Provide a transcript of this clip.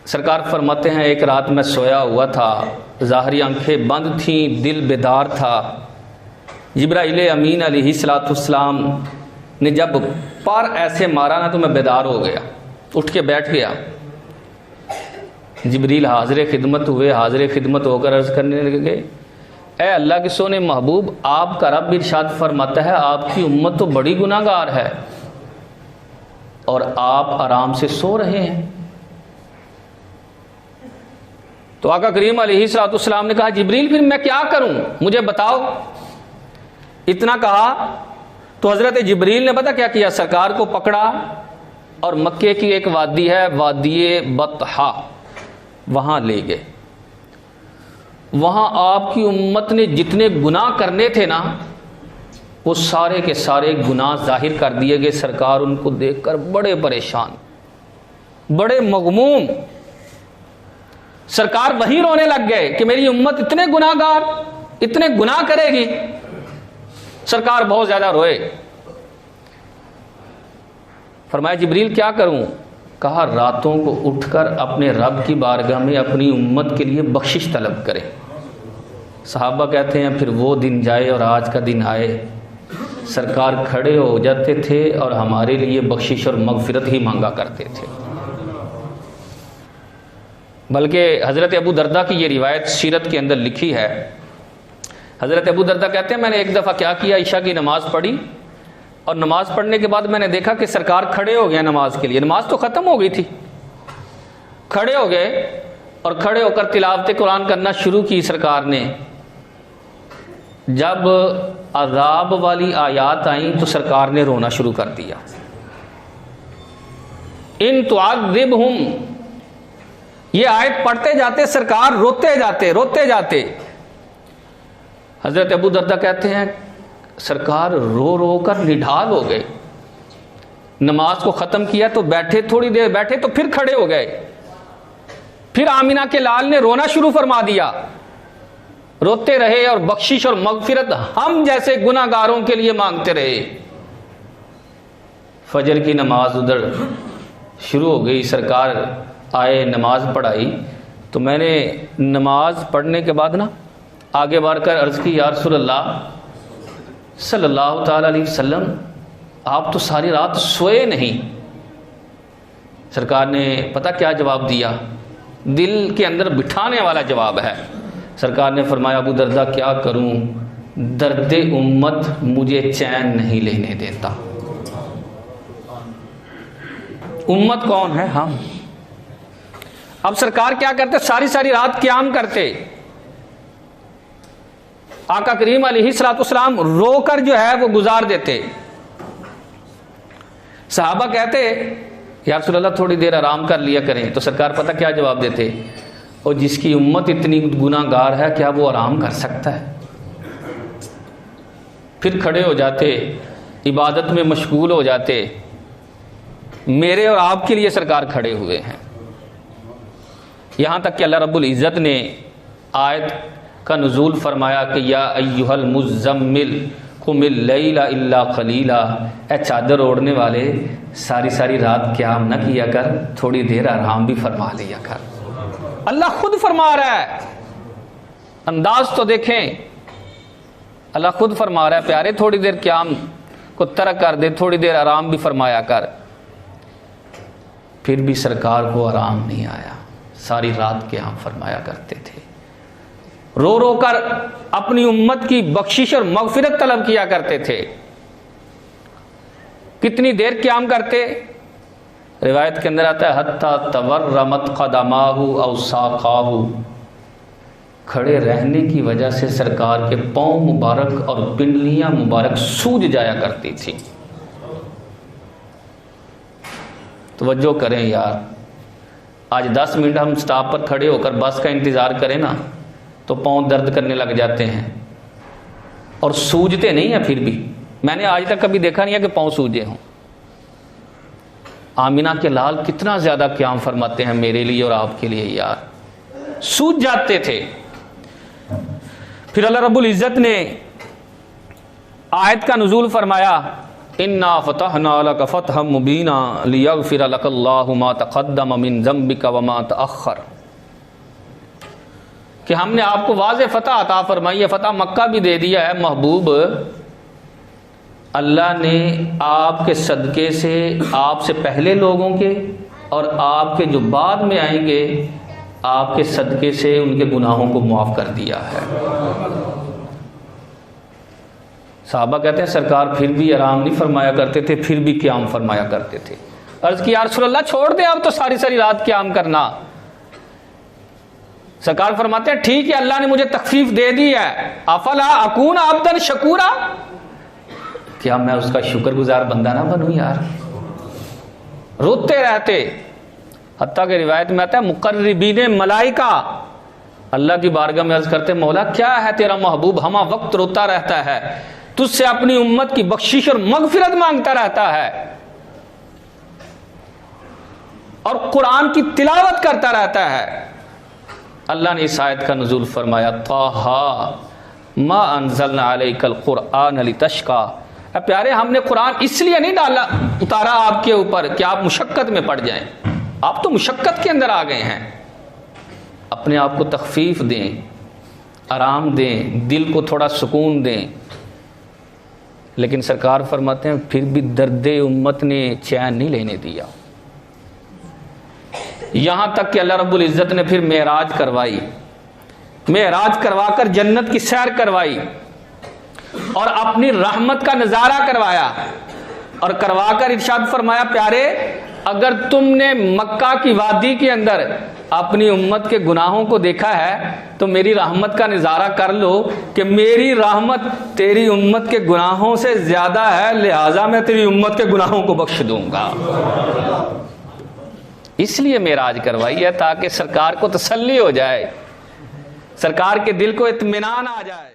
सरकार फरमाते हैं एक रात मैं सोया हुआ था, ज़ाहरी आंखें बंद थीं, दिल बेदार था। जिब्राइल अमीन अलैहिस्सलाम ने जब पर ऐसे मारा ना तो मैं बेदार हो गया, उठ के बैठ गया। जिब्रील हाज़िर खिदमत हुए, हाज़िर खिदमत होकर अर्ज़ करने लगे, ए अल्लाह के सोने महबूब, आपका रब इरशाद फरमाता है आपकी उम्मत तो बड़ी गुनाहगार है और आप आराम से सो रहे हैं। तो आका करीम अलैहिस्सलाम ने कहा, जिब्रील फिर मैं क्या करूं, मुझे बताओ। इतना कहा तो हज़रत जिब्रील ने पता क्या किया, सरकार को पकड़ा और मक्के की एक वादी है, वादी बतहा, वहां ले गए। वहां आपकी उम्मत ने जितने गुनाह करने थे ना, वो सारे के सारे गुनाह जाहिर कर दिए गए। सरकार उनको देखकर बड़े परेशान, बड़े मगमूम, सरकार वहीं रोने लग गए कि मेरी उम्मत इतने गुनाहगार, इतने गुनाह करेगी। सरकार बहुत ज्यादा रोए। फरमाया जिब्रील क्या करूं? कहा रातों को उठकर अपने रब की बारगाह में अपनी उम्मत के लिए बख्शिश तलब करें। सहाबा कहते हैं फिर वो दिन जाए और आज का दिन आए, सरकार खड़े हो जाते थे और हमारे लिए बख्शिश और मगफिरत ही मांगा करते थे। बल्कि हज़रत अबू दरदा की ये रिवायत सीरत के अंदर लिखी है। हज़रत अबू दरदा कहते हैं मैंने एक दफ़ा क्या किया, ईशा की नमाज़ पढ़ी और नमाज़ पढ़ने के बाद मैंने देखा कि सरकार खड़े हो गया नमाज के लिए। नमाज तो ख़त्म हो गई थी, खड़े हो गए और खड़े होकर तिलावत कुरान करना शुरू की सरकार ने। जब अज़ाब वाली आयात आई तो सरकार ने रोना शुरू कर दिया। इन तुअज़्ज़िबहुम, ये आयत पढ़ते जाते सरकार रोते जाते। हज़रत अबू दरदा कहते हैं सरकार रो रो कर निढाल हो गए। नमाज को ख़त्म किया तो बैठे, थोड़ी देर बैठे तो फिर खड़े हो गए। फिर आमिना के लाल ने रोना शुरू फरमा दिया, रोते रहे और बख्शिश और मगफिरत हम जैसे गुनाहगारों के लिए मांगते रहे। फजर की नमाज उधर शुरू हो गई, सरकार आए, नमाज पढ़ाई। तो मैंने नमाज पढ़ने के बाद ना आगे बढ़कर अर्ज़ की, या रसूलल्लाह सल्लल्लाहु ताला अलैहि वसल्लम, आप तो सारी रात सोए नहीं। सरकार ने पता क्या जवाब दिया, दिल के अंदर बिठाने वाला जवाब है। सरकार ने फरमाया अबू दरदा क्या करूं, दर्दे उम्मत मुझे चैन नहीं लेने देता। उम्मत कौन है? हम। अब सरकार क्या करते, सारी सारी रात क़याम करते। आका करीम अलैहिस्सलाम रोकर जो है वो गुजार देते। सहाबा कहते या रसूलल्लाह थोड़ी देर आराम कर लिया करें। तो सरकार पता क्या जवाब देते, और जिसकी उम्मत इतनी गुनाहगार है क्या वो आराम कर सकता है? फिर खड़े हो जाते, इबादत में मशगूल हो जाते। मेरे और आपके लिए सरकार खड़े हुए हैं। यहाँ तक कि अल्लाह रब्बुल इज़्ज़त ने आयत का नुज़ूल फरमाया कि या अय्युहल मुज़्ज़म्मिल कुमिल लैला इल्ला क़लीला, ए चादर ओढ़ने वाले सारी सारी रात क़याम न किया कर, थोड़ी देर आराम भी फरमा लिया कर। अल्लाह खुद फरमा रहा है, अंदाज तो देखें, अल्लाह खुद फरमा रहा है प्यारे थोड़ी देर क़याम को तरक कर दे, थोड़ी देर आराम भी फरमाया कर। फिर भी सरकार को आराम नहीं आया, सारी रात क़याम फरमाया करते थे। रो रो कर अपनी उम्मत की बख्शिश और मगफिरत तलब किया करते थे। कितनी देर क़याम करते? रिवायत के अंदर आता है हत्ता तवर्रमत क़दमाहु औ साक़ाहु, खड़े रहने की वजह से सरकार के पाँव मुबारक और पिंडलियां मुबारक सूज जाया करती थी। तवज्जो करें यार, आज 10 मिनट हम स्टॉप पर खड़े होकर बस का इंतज़ार करें ना तो पाँव दर्द करने लग जाते हैं और सूजते नहीं हैं। फिर भी मैंने आज तक कभी देखा नहीं है कि पाँव सूजे हों। आमिना के लाल कितना ज़्यादा क़याम फरमाते हैं मेरे लिए और आपके लिए यार, सूज जाते थे। फिर अल्लाह रब्बुल इज़्ज़त ने आयत का नुज़ूल फरमाया इन्ना फतहना लक फतहम मुबीना लियगफिर लकल्लाहु मा तक़द्दम मिन ज़म्बिका व मा तअख़्ख़र, कि हमने आपको वाज़े फतह अता फरमाई है। फतह मक्का भी दे दिया है महबूब। अल्लाह ने आपके सदक़े से आपसे पहले लोगों के और आपके जो बाद में आएंगे आपके सदक़े से उनके गुनाहों को मुआफ़ कर दिया है। साहबा कहते हैं सरकार फिर भी आराम नहीं फरमाया करते थे, फिर भी क़याम फरमाया करते थे। अर्ज़ की या रसूलल्लाह छोड़ दे अब तो सारी सारी रात क़याम करना। सरकार फरमाते हैं ठीक है अल्लाह ने मुझे तखफीफ दे दी है, अफला अकून अब्दन शकूरा, क्या मैं उसका शुक्रगुजार बंदा ना बनूं यार। रोते रहते, हत्ता के रिवायत में आता है मुकर्रिबीन मलाइका अल्लाह की बारगाह में अर्ज करते मौला क्या है तेरा महबूब हमा वक्त रोता रहता है, तुझसे अपनी उम्मत की बख्शिश और मगफिरत मांगता रहता है और कुरान की तिलावत करता रहता है। अल्लाह ने इस आयत का नुज़ूल फरमाया ताहा मा अंज़लना अलैकल कुरआन लितश्का, प्यारे हमने कुरान इसलिए नहीं डाला उतारा आपके ऊपर कि आप मुशक्कत में पड़ जाएं। आप तो मुशक्कत के अंदर आ गए हैं। अपने आप को तखफीफ दें, आराम दें, दिल को थोड़ा सुकून दें। लेकिन सरकार फरमाते हैं फिर भी दर्दे उम्मत ने चैन नहीं लेने दिया। यहां तक कि अल्लाह रब्बुल इज़्ज़त ने फिर मेराज करवाई, मेराज करवाकर जन्नत की सैर करवाई और अपनी रहमत का नजारा करवाया और करवाकर इरशाद फरमाया प्यारे अगर तुमने मक्का की वादी के अंदर अपनी उम्मत के गुनाहों को देखा है तो मेरी रहमत का नजारा कर लो कि मेरी रहमत तेरी उम्मत के गुनाहों से ज्यादा है, लिहाजा मैं तेरी उम्मत के गुनाहों को बख्श दूंगा। इसलिए मेराज करवाई है ताकि सरकार को तसल्ली हो जाए, सरकार के दिल को इत्मीनान आ जाए।